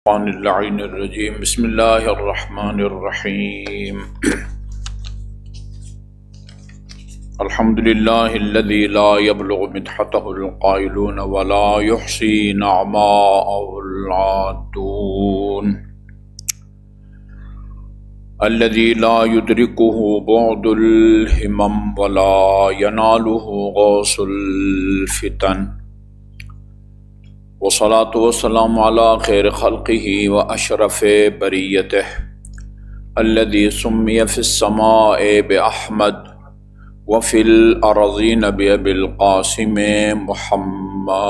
الشيطان اللعين الرجيم بسم الله الرحمن الرحيم الحمد لله الذي لا يبلغ مدحته القائلون ولا يحصي نعماءه العادون الذي لا يدركه بعد الهمم ولا يناله غوص الفتن والصلاة والسلام على خير خلقه وأشرف بريته الذي سمي في السماء بأحمد وفي الأرضين بأبي القاسم محمد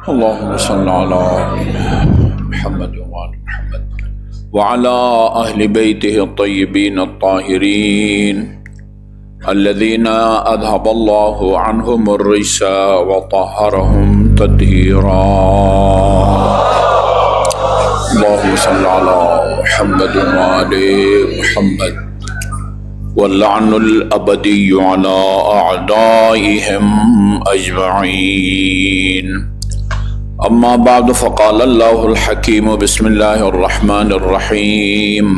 اللهم صل على محمد وآل محمد وعلى أهل بيته الطيبين الطاهرين الذين أذهب الله عنهم الرجس وطهرهم تطهيرا اللهم صل على محمد وآل محمد واللعن الأبدي على أعدائهم أجمعين أما بعد فقال الله الحكيم بسم الله الرحمن الرحيم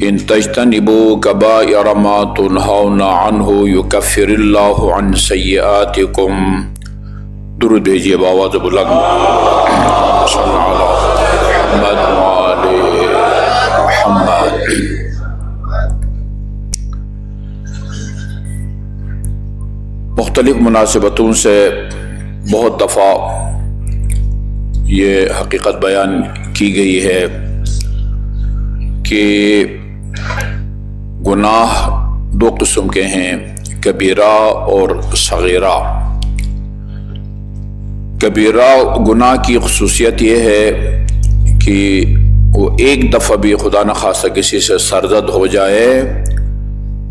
إن تجتنبوا كبائر ما تنهون عنه يكفر الله عن سيئاتكم درود بھیجیے بآواز بلند صلی اللہ علیہ محمد وآل محمد مختلف مناسبتوں سے بہت دفعہ یہ حقیقت بیان کی گئی ہے کہ گناہ دو قسم کے ہیں، کبیرہ اور صغیرہ۔ کبیرہ گناہ کی خصوصیت یہ ہے کہ وہ ایک دفعہ بھی خدا نخواستہ کسی سے سرزد ہو جائے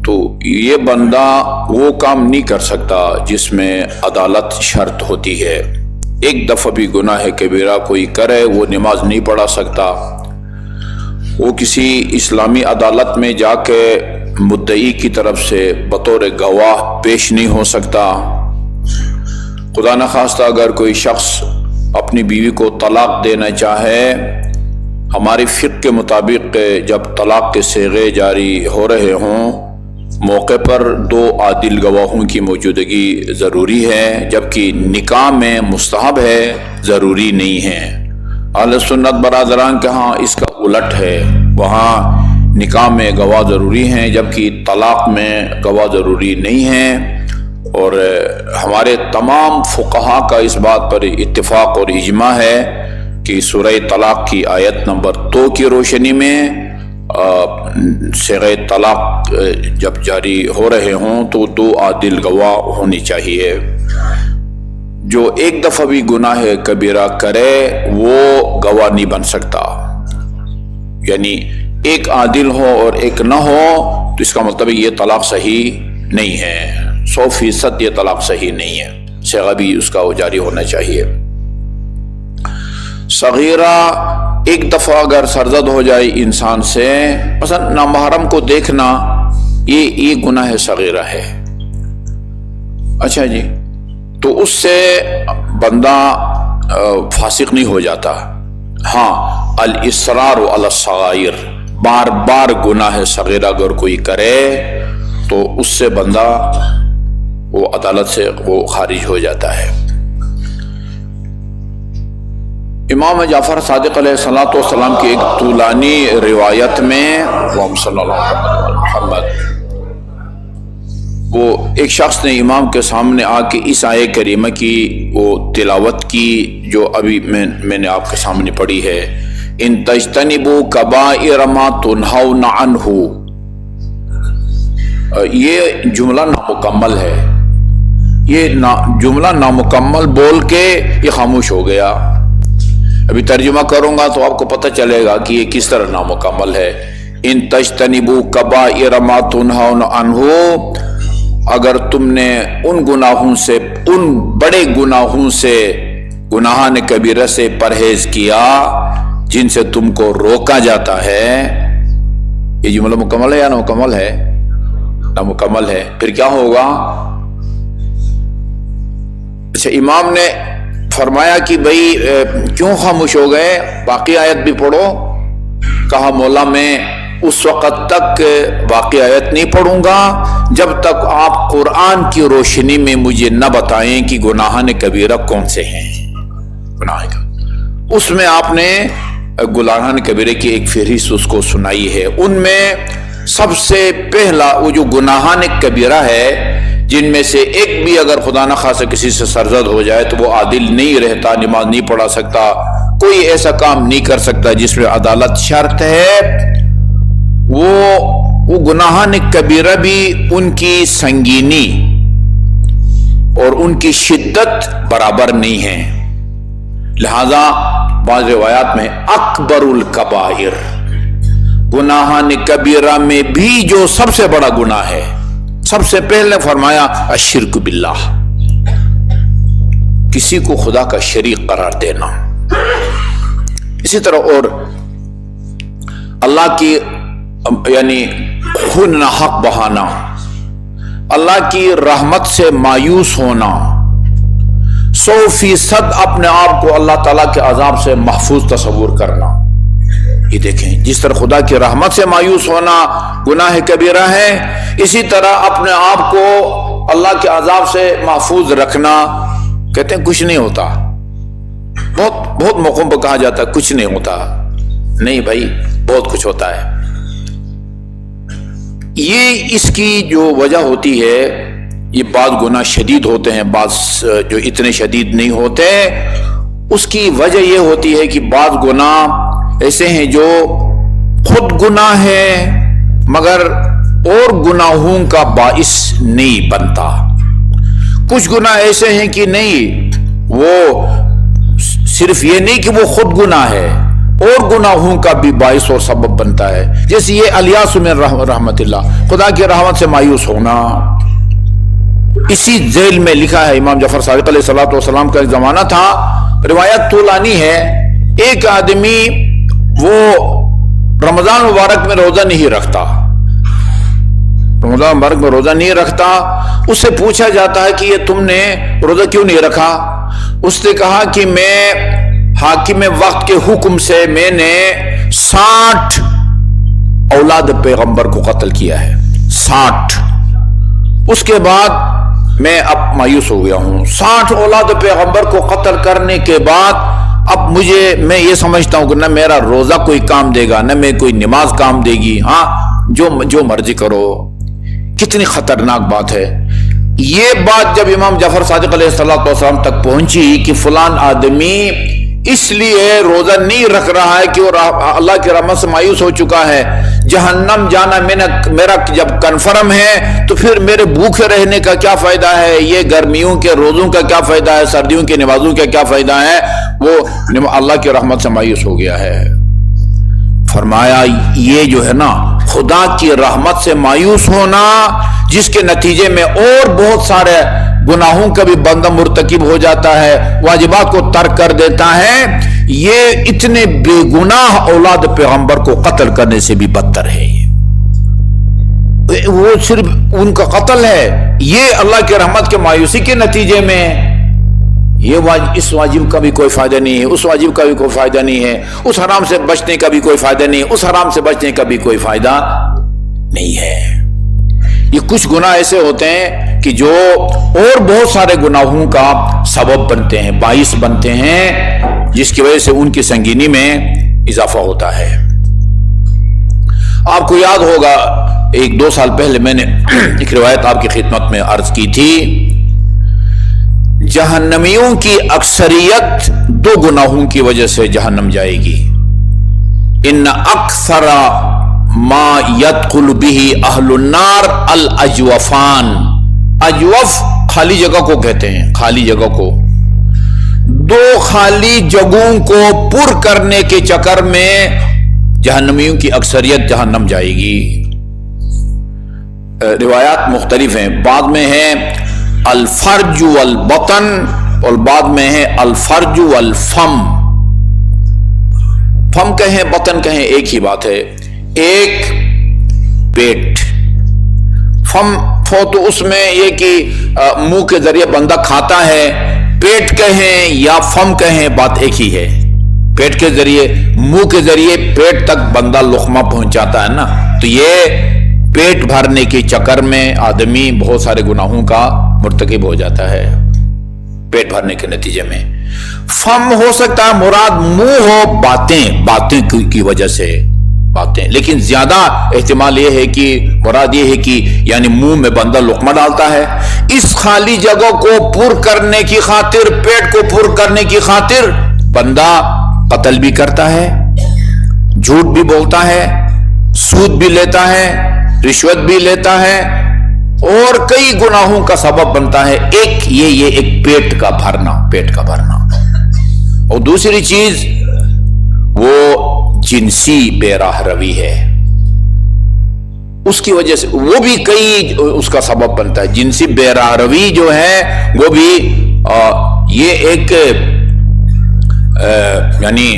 تو یہ بندہ وہ کام نہیں کر سکتا جس میں عدالت شرط ہوتی ہے۔ ایک دفعہ بھی گناہ کبیرہ کوئی کرے وہ نماز نہیں پڑھا سکتا، وہ کسی اسلامی عدالت میں جا کے مدعی کی طرف سے بطور گواہ پیش نہیں ہو سکتا۔ خدا نخواستہ اگر کوئی شخص اپنی بیوی کو طلاق دینا چاہے، ہماری فقہ کے مطابق جب طلاق کے صیغے جاری ہو رہے ہوں موقع پر دو عادل گواہوں کی موجودگی ضروری ہے، جبکہ نکاح میں مستحب ہے، ضروری نہیں ہے۔ اہل سنت برادران کے ہاں اس کا الٹ ہے، وہاں نکاح میں گواہ ضروری ہیں جبکہ طلاق میں گواہ ضروری نہیں ہیں۔ اور ہمارے تمام فقہا کا اس بات پر اتفاق اور اجماع ہے کہ سورہ طلاق کی آیت نمبر 2 کی روشنی میں صیغہ طلاق جب جاری ہو رہے ہوں تو دو عادل گواہ ہونی چاہیے۔ جو ایک دفعہ بھی گناہ کبیرہ کرے وہ گواہ نہیں بن سکتا، یعنی ایک عادل ہو اور ایک نہ ہو تو اس کا مطلب یہ طلاق صحیح نہیں ہے، 100% یہ طلاق صحیح نہیں ہے، صیغہ بھی اس کا جاری ہونا چاہیے۔ صغیرہ ایک دفعہ اگر سرزد ہو جائے انسان سے، مثلا نامحرم کو دیکھنا، یہ گناہ صغیرہ ہے۔ اچھا جی، تو اس سے بندہ فاسق نہیں ہو جاتا۔ ہاں، الاصرار علی الصغائر، بار بار گناہ صغیرہ اگر کوئی کرے تو اس سے بندہ وہ عدالت سے وہ خارج ہو جاتا ہے۔ امام جعفر صادق علیہ السلام کی ایک طولانی روایت میں اللہم صلی اللہ علیہ محمد، وہ ایک شخص نے امام کے سامنے آ کے اس آیہ کریمہ کی وہ تلاوت کی جو ابھی میں نے آپ کے سامنے پڑھی ہے، ان تجتنبوا کبائر ما تنہون عنہ۔ یہ جملہ نامکمل ہے، یہ جملہ نامکمل بول کے یہ خاموش ہو گیا۔ ابھی ترجمہ کروں گا تو آپ کو پتہ چلے گا کہ یہ کس طرح نامکمل ہے۔ ان تجتنبوا کبائر ما تنہون عنہ، اگر تم نے ان گناہوں سے، ان بڑے گناہوں سے، گناہان کبیرہ سے پرہیز کیا جن سے تم کو روکا جاتا ہے۔ یہ جملہ مکمل ہے یا نامکمل ہے؟ نامکمل ہے۔ پھر کیا ہوگا؟ اچھا، امام نے فرمایا کہ بھئی کیوں خاموش ہو گئے، باقی آیت بھی پڑھو۔ کہا مولا میں اس وقت تک باقی آیت نہیں پڑھوں گا جب تک آپ قرآن کی روشنی میں مجھے نہ بتائیں کہ گناہان کبیرہ کون سے ہیں۔ گناہ کا اس میں آپ نے گناہان کبیرہ کی ایک فہرست اس کو سنائی ہے۔ ان میں سب سے پہلا وہ جو گناہان کبیرہ ہے، جن میں سے ایک بھی اگر خدا نہ خواستہ کسی سے سرزد ہو جائے تو وہ عادل نہیں رہتا، نماز نہیں پڑھا سکتا، کوئی ایسا کام نہیں کر سکتا جس میں عدالت شرط ہے۔ وہ گناہان کبیرہ بھی ان کی سنگینی اور ان کی شدت برابر نہیں ہے، لہذا بعض روایات میں اکبر الکبائر، گناہان کبیرہ میں بھی جو سب سے بڑا گناہ ہے، سب سے پہلے فرمایا الشرک باللہ، کسی کو خدا کا شریک قرار دینا۔ اسی طرح اور اللہ کی یعنی خون نہ حق بہانا، اللہ کی رحمت سے مایوس ہونا، 100% اپنے آپ کو اللہ تعالیٰ کے عذاب سے محفوظ تصور کرنا۔ یہ دیکھیں جس طرح خدا کی رحمت سے مایوس ہونا گناہ کبیرہ ہے، اسی طرح اپنے آپ کو اللہ کے عذاب سے محفوظ رکھنا، کہتے ہیں کچھ نہیں ہوتا، بہت موقعوں پہ کہا جاتا ہے کچھ نہیں ہوتا، نہیں بھائی بہت کچھ ہوتا ہے۔ یہ اس کی جو وجہ ہوتی ہے، یہ بعض گناہ شدید ہوتے ہیں، بعض جو اتنے شدید نہیں ہوتے، اس کی وجہ یہ ہوتی ہے کہ بعض گناہ ایسے ہیں جو خود گناہ ہے مگر اور گناہوں کا باعث نہیں بنتا، کچھ گناہ ایسے ہیں کہ نہیں، وہ صرف یہ نہیں کہ وہ خود گناہ ہے اور گناہوں کا بھی باعث اور سبب بنتا ہے، جیسے یہ الیاس من رحمت اللہ، خدا کی رحمت سے مایوس ہونا۔ اسی ذیل میں لکھا ہے، امام جعفر صادق علیہ السلام کا ایک زمانہ تھا، روایت طولانی ہے، ایک آدمی وہ رمضان مبارک میں روزہ نہیں رکھتا، رمضان مبارک میں روزہ نہیں رکھتا، اس سے پوچھا جاتا ہے کہ یہ تم نے روزہ کیوں نہیں رکھا؟ اس نے کہا کہ میں حاکم وقت کے حکم سے میں نے 60 اولاد پیغمبر کو قتل کیا ہے، 60۔ اس کے بعد میں اب مایوس ہو گیا ہوں، 60 اولاد پیغمبر کو قتل کرنے کے بعد اب میں یہ سمجھتا ہوں کہ نہ میرا روزہ کوئی کام دے گا، نہ میں کوئی نماز کام دے گی، ہاں جو مرضی کرو۔ کتنی خطرناک بات ہے یہ بات جب امام جعفر صادق علیہ السلام تک پہنچی کہ فلان آدمی اس لیے روزہ نہیں رکھ رہا ہے کہ وہ اللہ کی رحمت سے مایوس ہو چکا ہے، جہنم جانا میرا جب کنفرم ہے تو پھر میرے بھوکے رہنے کا کیا فائدہ ہے، یہ گرمیوں کے روزوں کا کیا فائدہ ہے، سردیوں کی نمازوں کا کیا فائدہ ہے، وہ اللہ کی رحمت سے مایوس ہو گیا ہے۔ فرمایا یہ جو ہے نا خدا کی رحمت سے مایوس ہونا، جس کے نتیجے میں اور بہت سارے گناہوں کا بھی بندہ مرتکب ہو جاتا ہے، واجبات کو ترک کر دیتا ہے، یہ اتنے بے گناہ اولاد پیغمبر کو قتل کرنے سے بھی بدتر ہے۔ وہ صرف ان کا قتل ہے، یہ اللہ کی رحمت کے مایوسی کے نتیجے میں اس واجب کا بھی کوئی فائدہ نہیں ہے، اس واجب کا بھی کوئی فائدہ نہیں ہے، اس حرام سے بچنے کا بھی کوئی فائدہ نہیں ہے، اس حرام سے بچنے کا بھی کوئی فائدہ نہیں ہے۔ یہ کچھ گناہ ایسے ہوتے ہیں کہ جو اور بہت سارے گناہوں کا سبب بنتے ہیں، باعث بنتے ہیں، جس کی وجہ سے ان کی سنگینی میں اضافہ ہوتا ہے۔ آپ کو یاد ہوگا 1-2 سال پہلے میں نے ایک روایت آپ کی خدمت میں عرض کی تھی، جہنمیوں کی اکثریت 2 گناہوں کی وجہ سے جہنم جائے گی۔ ان اکثر ما يدخل به اہل النار الاجوفان، اجوف خالی جگہ کو کہتے ہیں، خالی جگہ کو، 2 خالی جگہوں کو پر کرنے کے چکر میں جہنمیوں کی اکثریت جہنم جائے گی۔ روایات مختلف ہیں، بعد میں ہے الفرج والبطن اور بعد میں ہے الفرج والفم، فم کہیں بطن کہیں ایک ہی بات ہے، ایک پیٹ، فم تو اس میں یہ کہ منہ کے ذریعے بندہ کھاتا ہے، پیٹ کہیں یا فم کہیں بات ایک ہی ہے. پیٹ کے ذریعے، منہ کے ذریعے پیٹ تک بندہ لقمہ پہنچاتا ہے نا، تو یہ پیٹ بھرنے کے چکر میں آدمی بہت سارے گناہوں کا مرتکب ہو جاتا ہے پیٹ بھرنے کے نتیجے میں. فم ہو سکتا ہے مراد منہ ہو، باتیں کی وجہ سے باتیں، لیکن زیادہ احتمال یہ ہے کہ مراد یہ ہے کہ یعنی منہ میں بندہ لقمہ ڈالتا ہے، اس خالی جگہ کو پر کرنے کی خاطر، پیٹ کو پر کرنے کی خاطر بندہ قتل بھی کرتا ہے، جھوٹ بھی بولتا ہے، سود بھی لیتا ہے، رشوت بھی لیتا ہے، اور کئی گناہوں کا سبب بنتا ہے. ایک یہ ایک پیٹ کا بھرنا. اور دوسری چیز وہ جنسی بے راہ روی ہے، اس کی وجہ سے وہ بھی کئی اس کا سبب بنتا ہے. جنسی بے راہ روی جو ہے وہ بھی یہ ایک یعنی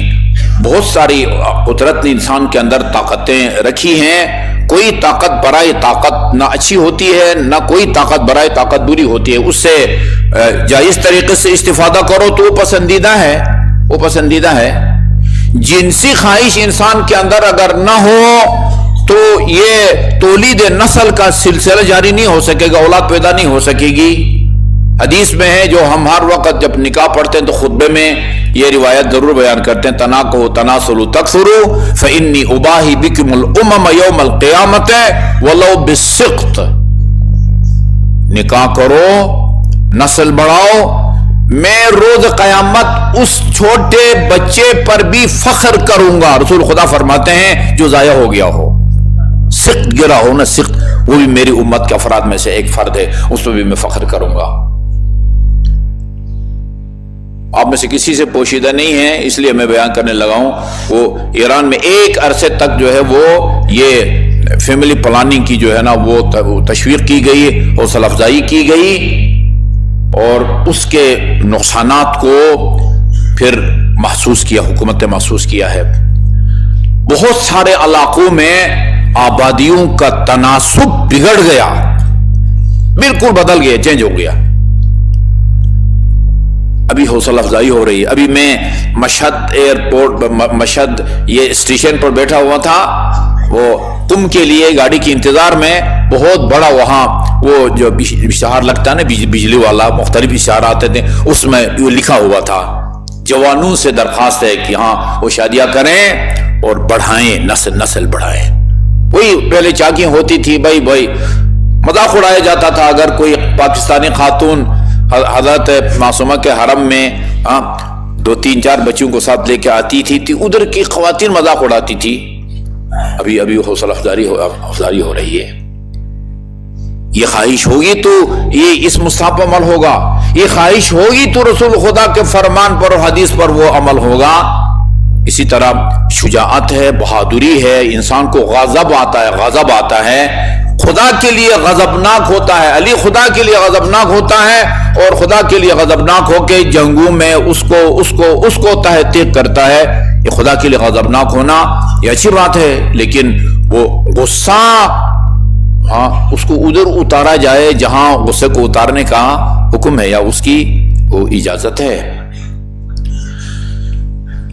بہت ساری قدرت نے انسان کے اندر طاقتیں رکھی ہیں. کوئی طاقت برائے طاقت نہ اچھی ہوتی ہے، نہ کوئی طاقت برائے طاقت بری ہوتی ہے. اس سے جائز طریقے سے استفادہ کرو تو وہ پسندیدہ ہے. جنسی خواہش انسان کے اندر اگر نہ ہو تو یہ تولید نسل کا سلسلہ جاری نہیں ہو سکے گا، اولاد پیدا نہیں ہو سکے گی. حدیث میں ہے، جو ہم ہر وقت جب نکاح پڑھتے ہیں تو خطبے میں یہ روایت ضرور بیان کرتے ہیں، تناکحوا تناسلوا تکثروا فإنی اباہی بکم الامم یوم القیامت ولو بالسقط. نکاح کرو، نسل بڑھاؤ، میں روز قیامت اس چھوٹے بچے پر بھی فخر کروں گا. رسول خدا فرماتے ہیں جو ضائع ہو گیا ہو، سقط گرا ہو نا، سقط، وہ بھی میری امت کے افراد میں سے ایک فرد ہے، اس پر بھی میں فخر کروں گا. آپ میں سے کسی سے پوشیدہ نہیں ہے، اس لیے میں بیان کرنے لگا ہوں. وہ ایران میں ایک عرصے تک جو ہے وہ یہ فیملی پلاننگ کی جو ہے نا وہ تشویق کی گئی، حوصلہ افزائی کی گئی، اور اس کے نقصانات کو پھر محسوس کیا، حکومت نے محسوس کیا ہے. بہت سارے علاقوں میں آبادیوں کا تناسب بگڑ گیا، بالکل بدل گیا، چینج ہو گیا. ابھی حوصلہ افزائی ہو رہی ہے. ابھی میں مشہد ایئرپورٹ، مشہد یہ اسٹیشن پر بیٹھا ہوا تھا، وہ تم کے لیے گاڑی کے انتظار میں، بہت بڑا وہاں وہ جو اشتہار لگتا ہے نا بجلی والا، مختلف اشتہار آتے تھے، اس میں وہ لکھا ہوا تھا جوانوں سے درخواست ہے کہ ہاں وہ شادیاں کریں اور بڑھائیں، نسل بڑھائیں. وہی پہلے چاقیاں ہوتی تھی، بھائی مذاق اڑایا جاتا تھا. اگر کوئی پاکستانی خاتون حضرت معصومہ کے حرم میں 2-3-4 بچوں کو ساتھ لے کے آتی تھی تو ادھر کی خواتین مذاق اڑاتی تھی. ابھی حوصلہ افزاری ہو رہی ہے. یہ خواہش ہوگی تو یہ اس مصحف پر عمل ہوگا، یہ خواہش ہوگی تو رسول خدا کے فرمان پر اور حدیث پر وہ عمل ہوگا. اسی طرح شجاعت ہے، بہادری ہے، انسان کو غضب آتا ہے، خدا کے لیے غضبناک ہوتا ہے. علی خدا کے لیے غضبناک ہوتا ہے، اور خدا کے لیے غضبناک ہو کے جنگوں میں اس کو تحقیق کرتا ہے. یہ خدا کے لیے غضبناک ہونا یہ اچھی بات ہے، لیکن وہ غصہ اس کو ادھر اتارا جائے جہاں غصے کو اتارنے کا حکم ہے یا اس کی وہ اجازت ہے.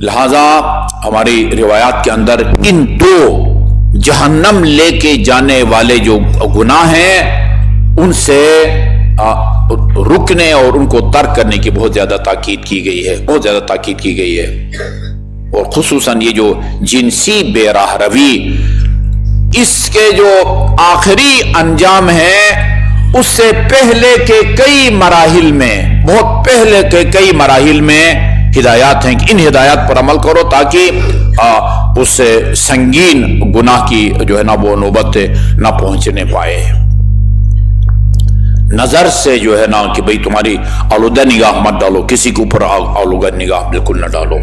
لہذا ہماری روایات کے اندر ان 2 جہنم لے کے جانے والے جو گناہ ہیں ان سے رکنے اور ان کو ترک کرنے کی بہت زیادہ تاکید کی گئی ہے. اور خصوصاً یہ جو جنسی بے راہ روی، اس کے جو آخری انجام ہے اس سے پہلے کے کئی مراحل میں، بہت پہلے کے کئی مراحل میں ہدایات ہیں کہ ان ہدایات پر عمل کرو تاکہ اس سنگین گناہ کی جو ہے نا وہ نوبت نہ پہنچنے پائے. نظر سے جو ہے نا کہ بھئی تمہاری آلودہ نگاہ مت ڈالو، کسی کے اوپر آلودہ نگاہ بالکل نہ ڈالو.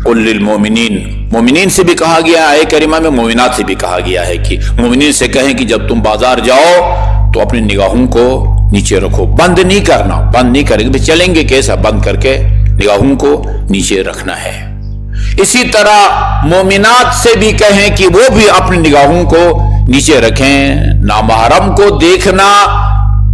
قل للمؤمنین، مومنین سے بھی کہا گیا ہے، آیہ کریمہ میں مومنات سے بھی کہا گیا ہے کہ مومنین سے کہیں کہ جب تم بازار جاؤ تو اپنی نگاہوں کو نیچے رکھو، بند نہیں کرنا، بند نہیں کریں گے، چلیں گے کیسا، بند کر کے نگاہوں کو نیچے رکھنا ہے. اسی طرح مومنات سے بھی کہیں کہ وہ بھی اپنی نگاہوں کو نیچے رکھیں. نامحرم کو دیکھنا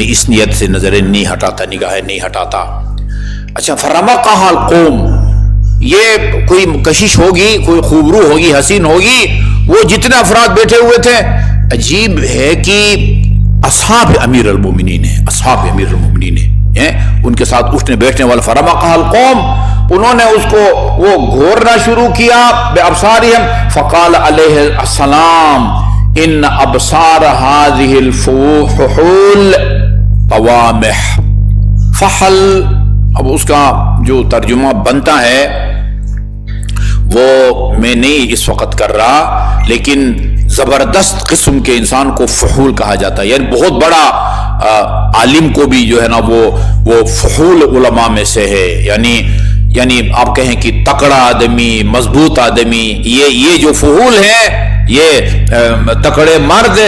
میں اس نیت سے نظریں نہیں ہٹاتا، نگاہیں نہیں ہٹاتا۔ اچھا، فرمقها القوم، یہ کوئی کشش ہوگی، کوئی خوبرو ہوگی، حسین ہوگی، وہ جتنے افراد بیٹھے ہوئے تھے، عجیب ہے کہ اصحاب امیر المومنین ہیں، اصحاب امیر المومنین ہیں، ان کے ساتھ اٹھنے بیٹھنے والے، فرمقها القوم، انہوں نے اس کو وہ گھورنا شروع کیا بابصارہم، فقال علیہ السلام ان ابصار هذه الفحول قوامح فحل۔ اب اس کا جو ترجمہ بنتا ہے وہ میں نہیں اس وقت کر رہا، لیکن زبردست قسم کے انسان کو فحول کہا جاتا ہے، یعنی بہت بڑا عالم کو بھی جو ہے نا وہ فحول علماء میں سے ہے، یعنی آپ کہیں کہ تکڑا آدمی، مضبوط آدمی، یہ جو فحول ہیں، یہ تکڑے مرد،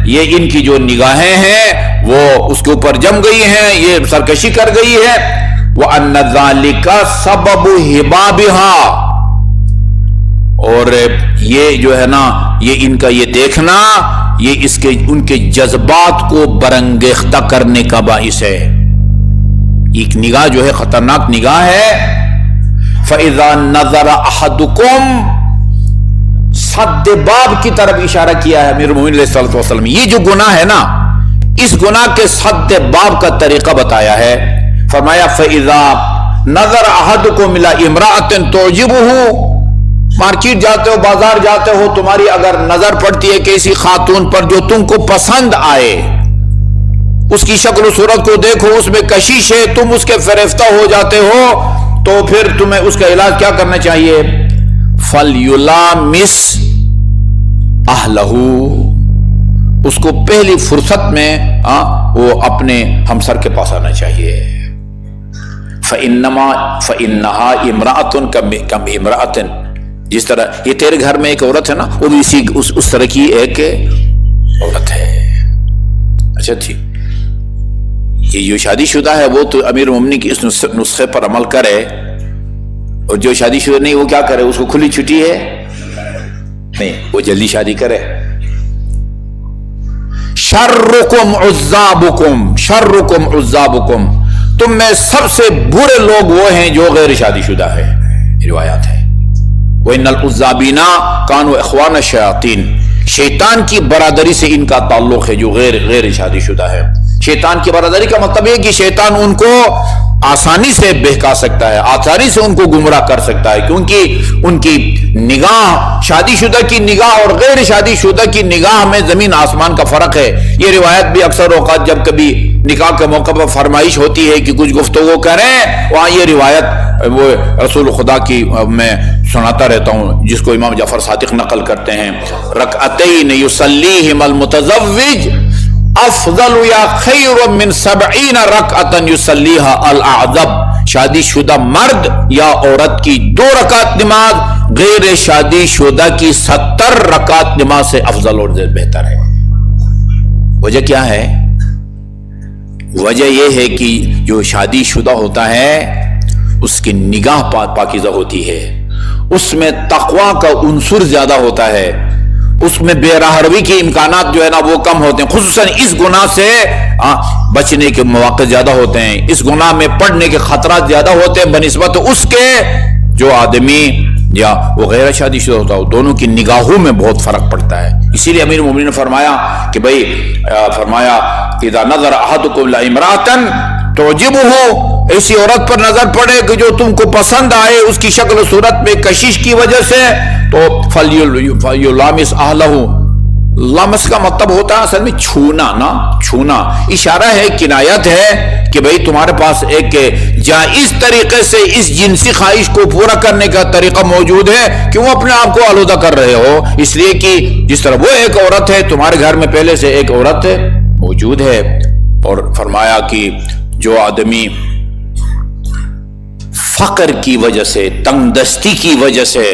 یہ ان کی جو نگاہیں ہیں وہ اس کے اوپر جم گئی ہیں، یہ سرکشی کر گئی ہے۔ وَأَنَّ ذَلِكَ سَبَبُ حِبَابِهَا، اور یہ جو ہے نا یہ ان کا یہ دیکھنا، یہ ان کے جذبات کو برانگیختہ کرنے کا باعث ہے۔ ایک نگاہ جو ہے خطرناک نگاہ ہے۔ فَإِذَا نَظَرَ أَحَدُكُمْ، صد باب کی طرف اشارہ کیا ہے امیر المومنین علیہ الصلوۃ والسلام۔ یہ جو گناہ ہے نا، اس گناہ کے صد باب کا طریقہ بتایا ہے۔ فرمایا فَإِذَا نَظَرَ أَحَدُكُمْ إِلَىٰ امْرَأَةٍ تُعْجِبُهُ، مارکیٹ جاتے ہو، بازار جاتے ہو، تمہاری اگر نظر پڑتی ہے کسی خاتون پر جو تم کو پسند آئے، اس کی شکل و صورت کو دیکھو، اس میں کشش ہے، تم اس کے فریفتہ ہو جاتے ہو، تو پھر تمہیں اس کا علاج کیا کرنا چاہیے؟ فَلْيُلَامِسْ أَهْلَهُ، اس کو پہلی فرصت میں وہ اپنے ہمسر کے پاس آنا چاہیے۔ فَإِنَّهَا امْرَأَةٌ كَامْرَأَةٍ، جس طرح یہ تیرے گھر میں ایک عورت ہے نا، وہ بھی اس طرح کی ایک عورت ہے۔ اچھا ٹھیک، یہ جو شادی شدہ ہے وہ تو امیر المومنین کی اس نسخے پر عمل کرے، اور جو شادی شدہ نہیں وہ کیا کرے؟ اس کو کھلی چھٹی ہے نہیں، وہ جلدی شادی کرے۔ شرکم عزابکم، شرکم عزابکم، تم میں سب سے برے لوگ وہ ہیں جو غیر شادی شدہ ہے، روایات ہے۔ وَإِنَّ الْعُزَّابِينَ كَانُوا إِخْوَانَ الشَّيَاطِينِ، شیطان کی برادری سے ان کا تعلق ہے جو غیر شادی شدہ ہے۔ شیطان کی برادری کا مطلب یہ کہ شیطان ان کو آسانی سے بہکا سکتا ہے، آسانی سے ان کو گمراہ کر سکتا ہے، کیونکہ ان کی نگاہ، شادی شدہ کی نگاہ اور غیر شادی شدہ کی نگاہ میں زمین آسمان کا فرق ہے۔ یہ روایت بھی اکثر اوقات جب کبھی نکاح کے موقع پر فرمائش ہوتی ہے کہ کچھ گفتگو کریں، وہاں یہ روایت وہ رسول خدا کی میں سناتا رہتا ہوں، جس کو امام جعفر صادق نقل کرتے ہیں، رکعتین یصلیہم المتزوج افضل یا خیر من 70 رکعتا یصلیہا الاعذب، شادی شدہ مرد یا عورت کی 2 رکعت نماز غیر شادی شدہ کی 70 رکعت نماز سے افضل اور بہتر ہے۔ وجہ کیا ہے؟ وجہ یہ ہے کہ جو شادی شدہ ہوتا ہے اس کی نگاہ پاکیزہ ہوتی ہے، اس میں تقوی کا عنصر زیادہ ہوتا ہے، اس میں بے راہ روی کے امکانات جو ہے نا وہ کم ہوتے ہیں، خصوصاً اس گناہ سے بچنے کے مواقع زیادہ ہوتے ہیں، اس گناہ میں پڑنے کے خطرات زیادہ ہوتے ہیں بنسبت اس کے جو آدمی یا وہ غیر شادی شدہ ہوتا ہے، دونوں کی نگاہوں میں بہت فرق پڑتا ہے۔ اسی لیے امیر المومنین نے فرمایا کہ بھئی فرمایا اذا نظر احدکم الی امرأۃ تعجبہ، ایسی عورت پر نظر پڑے کہ جو تم کو پسند آئے، اس کی شکل و صورت میں کشش کی وجہ سے، تو فلیلامس اہلہ، لمس کا مطلب ہوتا ہے اصل میں چھونا، نا چھونا، اشارہ ہے، کنایت ہے کہ بھئی تمہارے پاس ایک جائز طریقے سے اس جنسی خواہش کو پورا کرنے کا طریقہ موجود ہے، کیوں اپنے آپ کو آلودہ کر رہے ہو؟ اس لیے کہ جس طرح وہ ایک عورت ہے، تمہارے گھر میں پہلے سے ایک عورت موجود ہے۔ اور فرمایا کہ جو آدمی فقر کی وجہ سے، تنگ دستی کی وجہ سے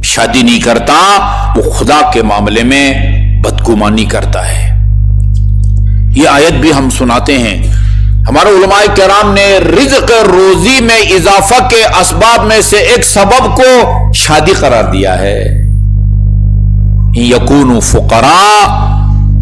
شادی نہیں کرتا، وہ خدا کے معاملے میں بدگمانی کرتا ہے۔ یہ آیت بھی ہم سناتے ہیں، ہمارے علماء کرام نے رزق روزی میں اضافہ کے اسباب میں سے ایک سبب کو شادی قرار دیا ہے۔ یکونوا فقراء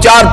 4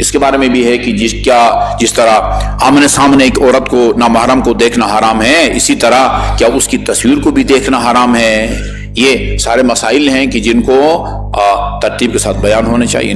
اس کے بارے میں بھی ہے کہ جس طرح آمنے سامنے ایک عورت کو نامحرم کو دیکھنا حرام ہے، اسی طرح کیا اس کی تصویر کو بھی دیکھنا حرام ہے؟ یہ سارے مسائل ہیں کہ جن کو ترتیب کے ساتھ بیان ہونے چاہیے.